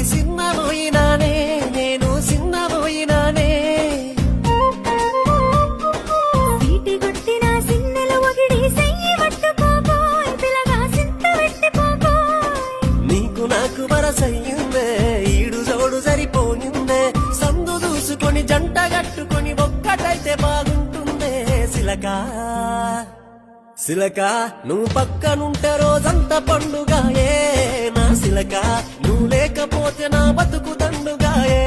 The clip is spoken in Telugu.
సిన్నబోయినానే నేను సిన్నబోయినానే సీటి కొట్టిన సిన్నెల ఒగిడి సెయ్యి పట్టుకోబోయ్ పిల్లగా సింత పెట్టిపోబోయ్ నీకు నాకు వరసయ్యిందే ఈడు జోడు సరిపోయిందే సందు దూసుకొని జంట గట్టుకొని ఒక్కటైతే బాగుంటుందే సిలకా సిలక నువ్వు పక్కనుంటే రోజంతా పండుగాయే నా సిలక నువ్వు లేకపోతే నా బతుకు దండుగాయే